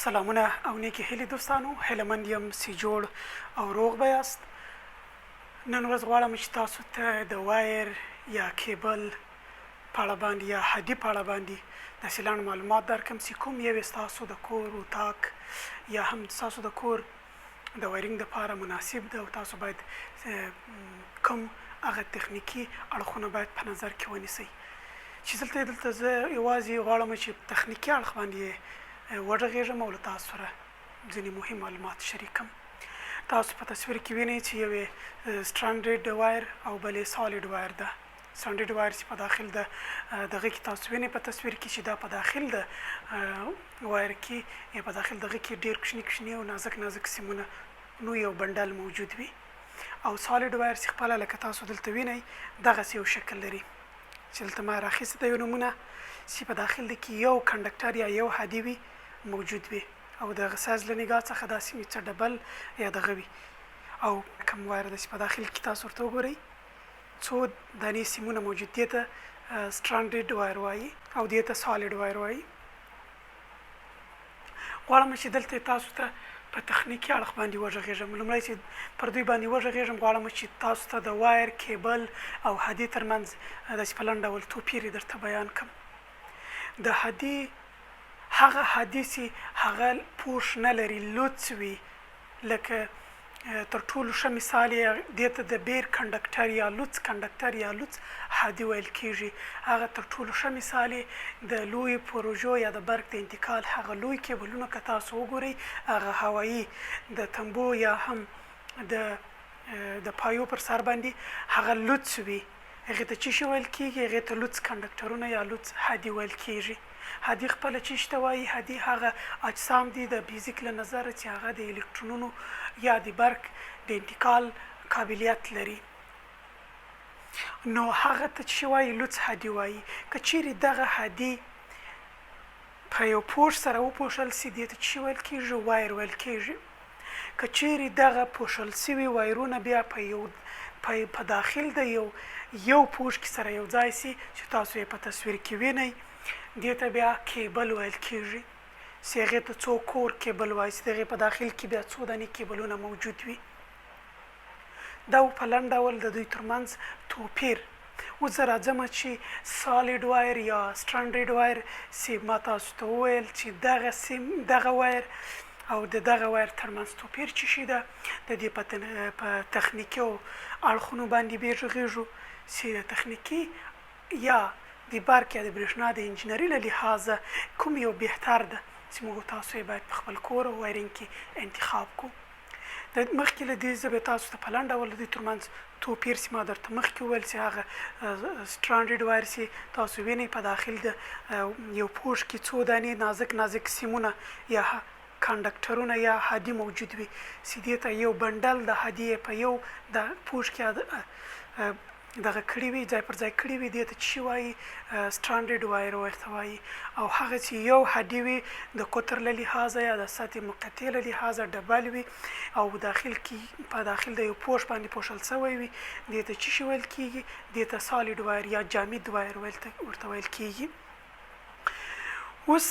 سلامونه او نیکی هیلې دوستانو، هیلهمند یم چې جوړ او روغ به یاست. نن ورځ غواړم چې تاسو ته د وایر یا کیبل په اړه باندې یا هډي په اړه باندې داسې لنډ معلومات درکړم چې کوم یو یې ستاسو د کور اتاق یا هم ستاسو د کور د وایرینګ دپاره مناسب ده او تاسو باید کوم هغه تخنیکي اړخونه باید په نظر کې ونیسئ. چې دلته زه یوازې غواړم چې تخنیکي اړخ باندې وغږېږم او له تاسو سره ځینې مهم معلومات شریکم. تاسو په تصویر کې وینئ چې یو سټرانډډ وایر او بل یې سالډ وایر ده. سټرانډډ وایر چې په داخل د دغه کې تاسو وینئ په تصویر کې چې دا په داخل د وایر کې یا په داخل دغه کې ډېر کوچني او نازک سیمونه نو یو بنډل موجود وي، او سالډ وایر چې خپله لکه تاسو دلته وینئ دغسې یو شکل لري چې دلته ما راخیستې ده یو نمونه چې په داخل د کې یو کنډکټر یا یو هډي وي موجود وي او د سایز له نګاه څخه داسې څه ډبل یا دغه وي، او کوم وایر ده چې په داخل کې تاسو ورته وګورئ څو دانې سیمونه موجود دي ته سټرانډډ وایر وایي او دې ته سالډ وایر وایي. غواړم چې دلته تاسو ته په تخنیکي اړخ باندې وغږېږم. لومړی چې پر دوی باندې وغږېږم غواړم چې تاسو ته د وایر، کیبل او هډي ترمنځ داسې په لنډ ډول توپیر یې درته بیان کړم. د هډي هغه هډي چې هغه پوښ نه لري، لوڅ وي، لکه تر ټولو ښه مثال یې دې ته د بیر کنډکټر یا لوڅ کنډکټر یا لوڅ هډي ویل کېږي. هغه تر ټولو ښه مثال یې د لویو پروژو یا د برق د انتقال هغه لوی کیبلونه که تاسو وګورئ هغه هوایي د تنبو یا هم د پایو پر سر باندې هغه لوڅ وي. هغې ته څه شی ویل کېږي؟ هغې ته لوڅ کنډکټرونه یا لوڅ هډي ویل کېږي. هډي خپله څه شي ته وایي؟ هډي هغه اجسام دي د فزیک له نظره چې هغه د الکترونونو یا د برق د انتقال قابلیت لري، نو هغه ته څه وایي؟ لوڅ هډي وایي. که چیرې دغه هډي په یو پوښ سره وپوښل سي دې ته څه ویل کېږي؟ وایر ویل کېږي. که چیرې دغه پوښل سوي وایرونه بیا په داخل د یو پوښ کې سره یو ځای سي چې تاسو یې په تصویر کې وینئ دې ته بیا کیبل ویل کېږي، چې هغې ته څو کور کیبل وایي چې د هغې په داخل کې بیا څو دانې کیبلونه موجود وي. دا په لنډ ډول د دوی ترمنځ توپیر. اوس زه راځم چې سالډ وایر یا سټرانډډ وایر چې ما تاسو ته وویل چې دغه وایر او د دغه وایر ترمنځ توپیر څه شي ده. د دې په تخنیکي اړخونو باندې وغږېږو چې د تخنیکي یا د برق یا د برېښنا د انجینري له لحاظه کوم یو بهتر ده چې موږ تاسو یې باید په خپل کور او وایرینګ کې انتخاب کړو. مخکې له دې زه به تاسو ته په لنډ ډول د دوی ترمنځ توپیر چې ما درته مخکې وویل چې هغه سټرانډډ وایر چې تاسو وینئ په داخل د یو پوښ کې څو دانې نازک سیمونه یا کنډکټرونه یا هډي موجود وي چې دې ته یو بنډل د هډي په یو د پوښ کې دغه کړي وي، ځای پر ځای کړي وي، دې ته څه وایي؟ سټرانډډ وایر ورته وایي. او هغه چې یو هډي وي د قطر له لحاظه یا د سطحې مقطع له لحاظه ډبل وي او په داخل د یو پوښ باندې پوښل سوی وي دې ته څه ویل کېږي؟ دې ته سالډ وایر یا جامد وایر ورته ویل کېږي. اوس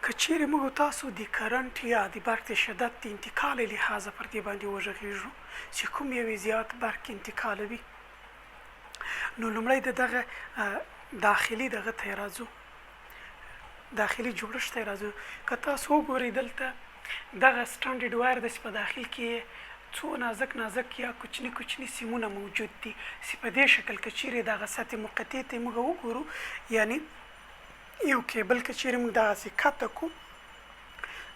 که چیرې موږ تاسو د کرنټ یا د برق د شدت د انتقال له لحاظه پر دې باندې وغږېږو چې کوم یو زیات برق انتقالوي، نو لومړی د دغه داخلي دغه ته یې راځو، داخلي جوړښت ته یې راځو. که تاسو وګورئ دلته دغه سټرانډډ وایر ده چې په داخل کې څو نازک یا کوچني سیمونه موجود دي چې په دې شکل که چیرې دغه سطحې مقطع ته موږ وګورو، یعنې یو کیبل که چیرې موږ دغسې کته کړو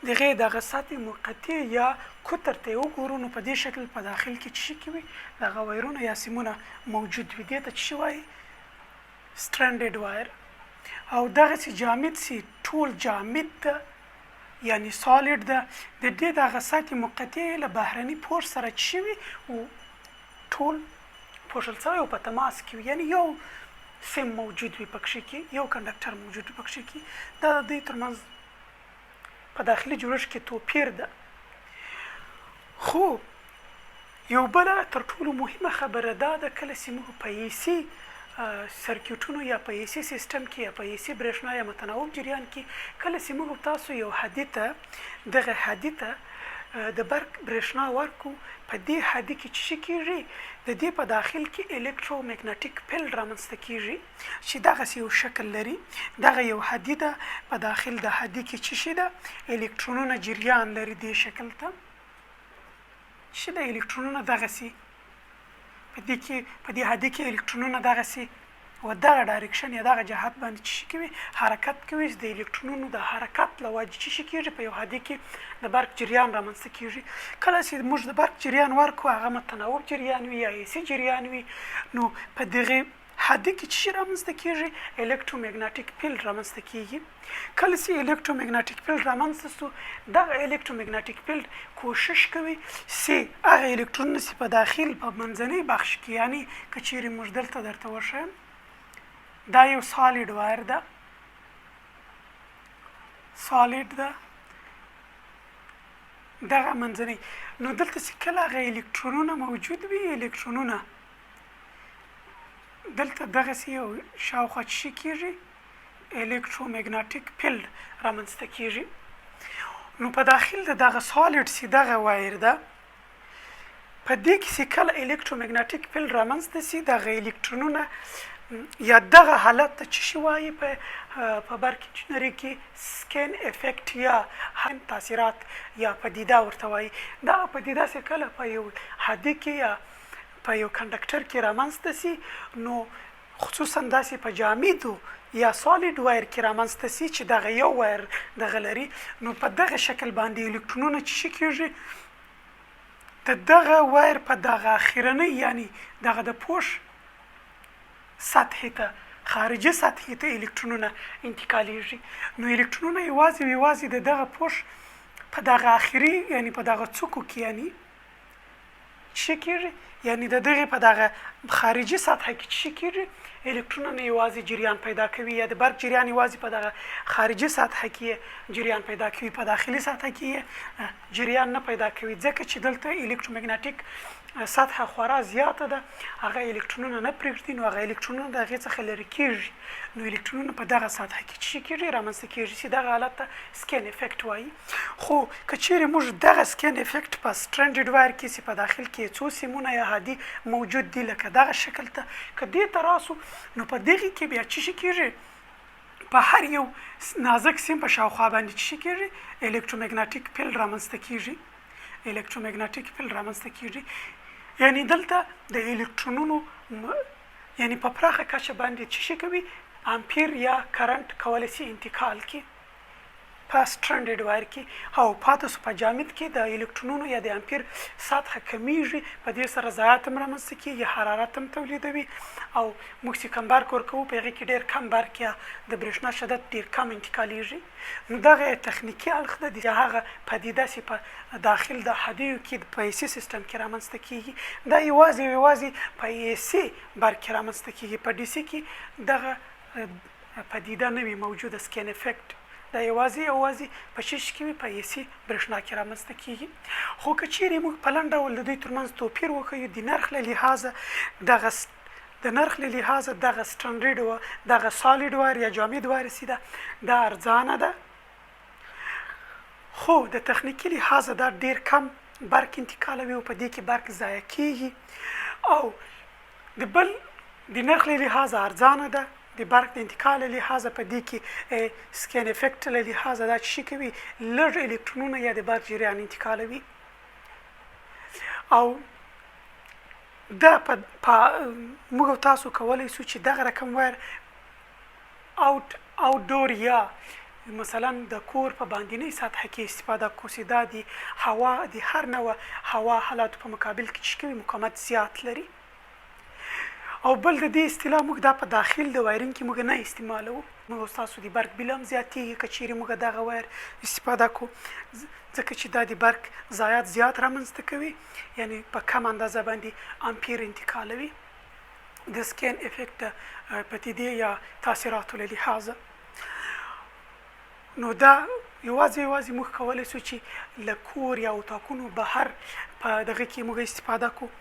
د هغې دغه سطحې مقطع یا قطر ته یې وګورو، نو په دې شکل په داخل کې څه کې وي؟ دغه وایرونه یا سیمونه موجود وي. دې ته څه وایي؟ سټرانډډ وایر. او دغسې جامد سي ټول جامد ده یعنې سالډ ده، د دې دغه سطحې مقطع له بهرني پوښ سره څه وي؟ ټول پوښل سوی او په تماس کې وي، یعنې یو سیم موجود وي پکښې کې، یو کنډکټر موجود وي پکښې کې. دا د دوی ترمنځ په داخلي جوړښت کې توپیر ده. خو یو بله تر ټولو مهمه خبره دا ده کله چې موږ په AC سرکټونو یا په ایسي سیستم کې یا په ایسي برېښنا یا متناوب جریان کې کله چې موږ تاسو یو هدي ته دغه هدي ته د برق برېښنا ورکو په دې هدي کې څه کېږي د دې په داخل کې الکترومګنیټیک فیلډ رامنځته کېږي چې دغسې یو شکل لري دغه یو هدي ده په داخل د هدي کې څه شي ده الکترونونه جریان لري دې شکل ته چې د الکترونونه دغسې په دې هدي کې الکترونونه دغسې و دغه ډایرکشن یا دغه جهت باندې څه کوي حرکت کوي د الکترونونو د حرکت له وجې څه کېږي په یو هدي کې د برق جریان رامنځته کېږي کله چې موږ د برق جریان ورکو هغه متناوب جریان وي یا ایسي جریان وي نو په دغه هدي کې څه رامنځته کېږي الکترومګنیټیک فیلډ رامنځته کېږي کله چې الکترومګنیټیک فیلډ رامنځته سو دغه الکترومګنیټیک فیلډ کوشش کوي چې هغه الکترونونه چې په داخل په منځني بخش کې یعنی که چیرې موږ دلته درته وښیم دا یو سالیډ وایر ده سالیډ ده دغه منځنی نو دلته چې کله هغه الکترونونه موجود وي الکترونونه دلته دغسې یو شاوخوا څه کېږي الکترومګنیټیک فیلډ رامنځته کېږي نو په داخل د دغه سالیډ چې دغه وایر ده په دې کې چې کله الکترومګنیټیک فیلډ رامنځته سي دغه الکترونونه یا دغه حالت ته څه شي وایي په برق انجینري کې سکین افیکټ یا هم تاثیرات یا پدیده ورته وایي دغه پدیده چې کله په یو هدي کې یا په یو کنډکټر کې رامنځته سي نو خصوصا داسې په جامدو یا سالیډ وایر کې رامنځته سي چې دغه یو وایر دغه لري نو په دغه شکل باندې الکترونونه څه کېږي د دغه وایر په دغه اخرنۍ یعنی دغه د پوش سطحې ته خارجي سطحې ته الکترونونه انتقالیږي نو الکترونونه یوازې د دغه پوش په دغه اخري یعنی په دغه څوکو کې یعنی څه کېږي یعنی د دغه په دغه خارجي سطحه کې څه کېږي الکترونونه یوازې جریان پیدا کوي یا د برق جریان یوازې په دغه خارجي سطحه کې جریان پیدا کوي په داخلي سطحه کې جریان نه پیدا کوي ځکه چې دلته الکترومګنیټیک سطحه خورا زیاته ده هغه الکترونونه نه پرېږدي نو هغه الکترونونه د هغې څخه لرې کېږي نو الکترونونه په دغه سطحه کې څه کېږي رامنځته کېږي چې دغه حالت ته سکین افیکټ وایي خو که چیرې موږ دغه سکین افیکټ په سټرنډډ وایر کې چې په داخل کې څو سیمونه یا هدي موجود دي لکه دغه شکل ته که دې ته راسو نو په دغې کې بیا څه کېږي په هر یو نازک سیم په شاوخوا باندې څه کېږي الکترومګنیټیک فیلډ رامنځته کېږي الکترومګنیټیک فیلډ رامنځته کېږي یعنی دلته د الکترونونو یعنی په پراخه کچه باندې څه کوي امپیر یا کرنٹ کولی شي انتقال کی په سټرنډډ وایر کې او پاتې سو په جامد کې د الکترونونو یا د امپیر سطحه کمیږي په دې سره ضایعات هم رامنځته کېږي حرارت هم تولیدوي او موږ چې کم برق ورکوو په هغې کې ډېر کم برق یا د برېښنا شدت ډېر کم انتقالیږي نو دغه تخنیکي اړخ ده د هغه پدیده چې په داخل د هدیو کې په ایسي سیستم کې رامنځته کېږي دا یوازې په ایسي برق کې رامنځته کېږي په ډي سي کې دغه پدیده نه وي موجوده سکین افیکټ دا یوازې په شیش کې په ایسي برېښنا کې رامنځته کېږي خو که چیرې موږ په لنډ ډول د دوی ترمنځ توپیر وښیو د نرخ له لحاظه دغه سټنډرډ دغه سالیډ وایر یا جامد وایر چې ده دا ارزانه ده خو د تخنیکي لحاظه دا ډېر کم برق انتقالوي او په دې کې برق ضایع کېږي او د نرخ له لحاظه ارزانه ده د برق د انتقال له لحاظه په دې کې سکین افیکټ له لحاظه دا څه کوي لږ الکترونونه یا د برق جریان انتقالوي او دا موږ تاسو کولی شو چې دغه رقم وایر آوټډور یا مثلا د کور په باندنۍ سطحه کې استفاده کو چې دا د هوا د هر نوع هوا حالاتو په مقابل کې څه کوي مقاومت زیات لري او بل د دې اصطلاح موږ دا په داخل د وایرینګ کې موږ نه استعمالوو موږ ستاسو د برق بیل هم زیاتېږي که چیرې موږ دغه وایر استفاده کو ځکه چې دا د برق ضایعات زیات رامنځته کوي یعنی په کم اندازه باندې امپیر انتقالوي د سکین افیکټ پدیدې یا تاثیراتو له لحاظه نو دا یوازې موږ کولی شو چې له کور یا اتاقونو بهر په دغه کې موږ استفاده کو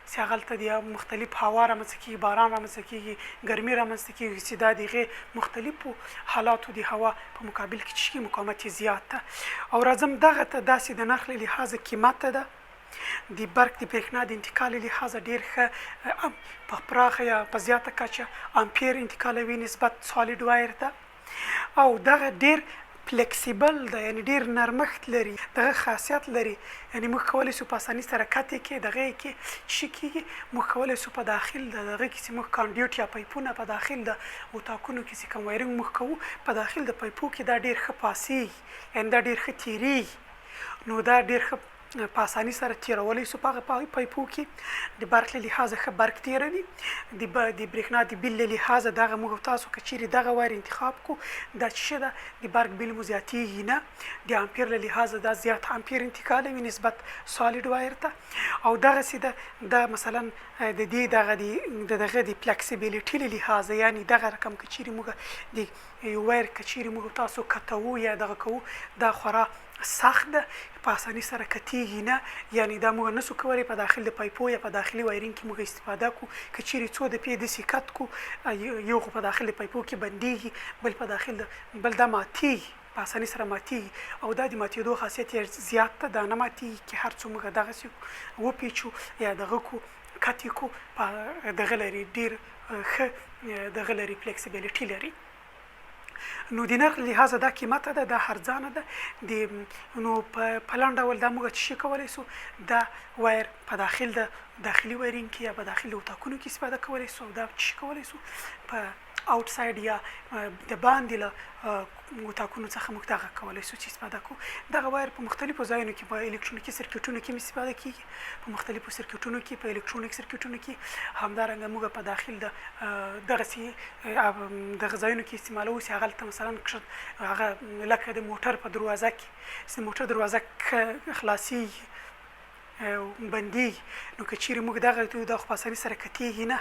چې هغلته د مختلف هوا رامنځته کېږي، باران رامنځته کېږي، ګرمي رامنځته کېږي چې دا د هغې مختلفو حالاتو د هوا په مقابل کې چې مقاومت یې زیات ده. او راځم دغه ته داسې د نرخ له لحاظه قیمته ده د برق د برېښنا د انتقال له لحاظه ډېر ښه په پراخه یا په زیاته کچه امپیر انتقالوي نسبت سالید وایر ده او دغه ډېر فلیکسیبل ده، یعنی ډېر نرمښت لري، دغه خاصیت لري. یعنی موږ کولی شو په اساني سره قطع کې دغه کې څه کېږي، موږ کولی شو په داخل د دغه کې چې موږ کانډیوټ یا پایپونه په داخل د اتاقونو کې چې کوم وایرنګ موږ کوو په داخل د پایپو کې دا ډېر ښه پاسېږي، یعنی دا ډېر ښه تېرېږي. نو دا ډېر ښه په اساني سره تېرولی شو په هغه پایپو کې. د برق له لحاظه ښه برق تېروي. د برېښنا د بیل له لحاظه دغه موږ تاسو که چیرې دغه وایر انتخاب کو دا چې ده د برق بیل مو زیاتېږي نه. د امپیر له لحاظه دا زیات امپیر انتقالوي نسبت سالید وایر ته. او دغسې ده دا مثلا د دې دغه د فلیکسیبیلیټي له لحاظه، یعنی دغه رقم که چیرې موږ د یو وایر که چیرې موږ تاسو کتوو یا دغه کوو دا خورا سخت ده، په اساني سره کتېږي نه. یعنی دا موږ نسو کولی په داخل د پایپو یا په داخلي وایرینګ کې موږ استفاده کو. که چیرې څو دفعې داسې کت کو، یو خو په داخل د پایپو کې بندېږي، بل دا ماتېږي، په اساني سره ماتېږي. او دا د ماتېدو خاصیت یې زیات ده، دا نه ماتېږي چې هر څو موږ دغسې وپیچو یا دغه کو کت یې کو دغه لري، ډېر ښه دغه لري، فلیکسیبیلیټي لري. نو د نرخ لحاظه دا قیمته ده، دا ارزانه ده. نو په لنډ ډول دا موږ څه شي کولی شو، دا وایر په داخل د داخلي وایرینګ کې یا په داخل د اتاقونو کې استفاده کولی شو. او دا څه شي کولی شو په آوټساید یا د باندې له اتاقونو څخه موږ دغه کولی شو چې استفاده کوو. دغه وایر په مختلفو ځایونو کې په الکترونیکي سرکټونو کې استفاده کېږي، په مختلفو سرکټونو کې، په الکترونیک سرکټونو کې. همدارنګه موږ په داخل د دغسې دغه ځایونو کې استعمالوو چې هغلته مثلا هغه لکه د موټر په دروازه کې چې موټر دروازه خلاصېږي بندېږي، نو که چیرې موږ دغه دا خو په اساني سره کتېږي نه،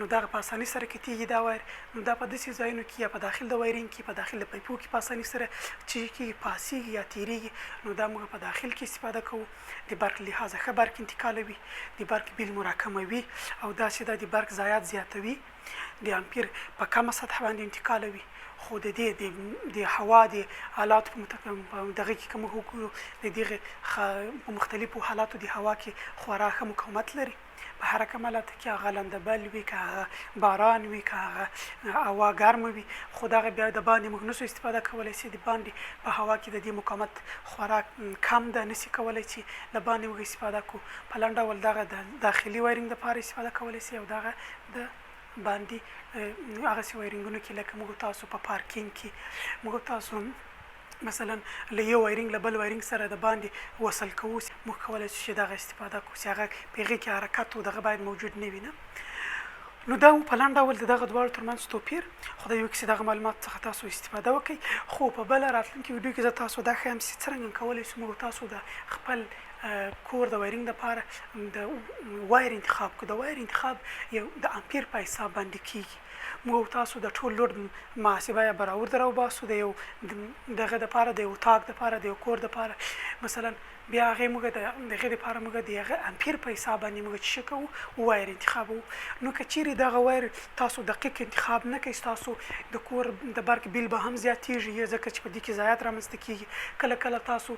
نو دغه په اساني سره کتېږي دا وایر. نو دا په داسې ځایونو کې یا په داخل د وایرینګ کې، په داخل د پایپو کې په اساني سره چې کېږي پاسېږي یا تېرېږي. نو دا موږ په داخل کې استفاده کوو. د برق لحاظه ښه برق انتقالوي، د برق بیل مو راکموي او داسې دا د برق ضایعات زیاتوي. د امپیر په کمه سطحه باندې انتقالوي. خو د دې د هوا د حالاتو په دغه کې که موږ وګورو د دغې په مختلفو حالاتو د هوا کې خورا ښه مقاومت لري. په هر کوم حالت کې هغه لندبل وي، که هغه باران وي، که هغه هوا ګرمه وي، خو دغه بیا د باندې موږ نسو استفاده کولی چې د باندې په هوا کې د دې مقاومت خورا کم ده، نسي کولی چې له باندې موږ استفاده کړو. په لنډ ډول دغه د داخلي وایرینګ دپاره استفاده کولی شي او دغه د باندې هغسې وایرینګونو کې لکه موږ تاسو په پارکینګ کې موږ تاسو مثلا له یو وایرینګ له بل وایرینګ سره د باندې وصل کوو، موږ کولی شو چې دغه استفاده کړو چې هغه په هغې کې حرکت و دغه باید موجود نه وي نه. نو دا په لنډ ډول د دغه دواړو ترمنځ توپیر. خدای وکړي چې دغه معلوماتو څخه تاسو استفاده وکړئ. خو په بله راتلونکي ویډیو کې زه تاسو دا ښیم چې څرنګه کولی شو موږ تاسو د خپل کور د وایرینګ دپاره د وایر انتخاب کړو. د وایر انتخاب یو د امپیر په حساب باندې کېږي. موږ تاسو د ټول لوډ محاسبه یا برابر راوباسو د یو دغه دپاره، د یو اتاق دپاره، د یو کور دپاره. مثلا بیا هغې موږ د هغې دپاره موږ د هغه امپیر په حساب باندې موږ څه کوو، وایر انتخابوو. نو که چیرې دغه وایر تاسو دقیق انتخاب نه کوئ، ستاسو د کور د برق بیل به هم زیاتېږي، ځکه چې په دې کې ضایعات رامنځته کېږي. کله کله تاسو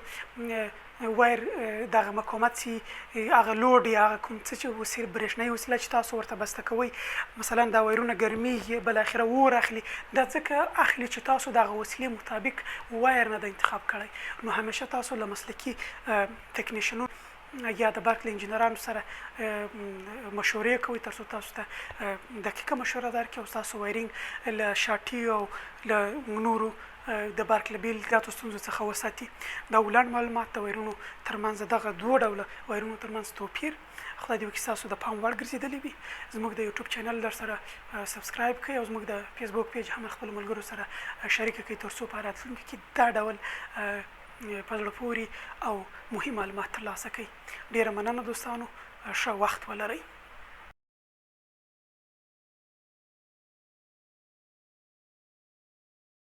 وایر دغه مقاومت چې هغه لوډ یا هغه کوم څه چې برېښنایي وسیله چې تاسو ورته بسته کوئ، مثلا دا وایرونه ګرمېږي، بالاخره اور اخلي. دا ځکه اخلي چې تاسو دغه وسیلې مطابق وایر نه ده انتخاب کړی. نو همیشه تاسو له مسلکي تکنیشنونو یا د برق له انجینرانو سره مشورې کوئ تر څو تاسو ته دقیقه مشوره درکړي او ستاسو وایرینګ له شاټي او له نورو د برق له بیلګاتو ستونزو څخه وساتي. دا لنډ معلومات د وایرونو ترمنځ دغه دوه ډوله وایرونو ترمنځ توپیر. خدای دې وکړي ستاسو د پام وړ ګرځېدلی وي. زموږ د یوټیوب چینل در سره سبسکرایب کړئ او زموږ د فیسبوک پیج هم خپلو ملګرو سره شریکه کړئ تر څو په راتلونکي کې دا ډول په زړه پورې او مهم معلومات ترلاسه کړئ. ډېره مننه دوستانو، ښه وخت ولرئ.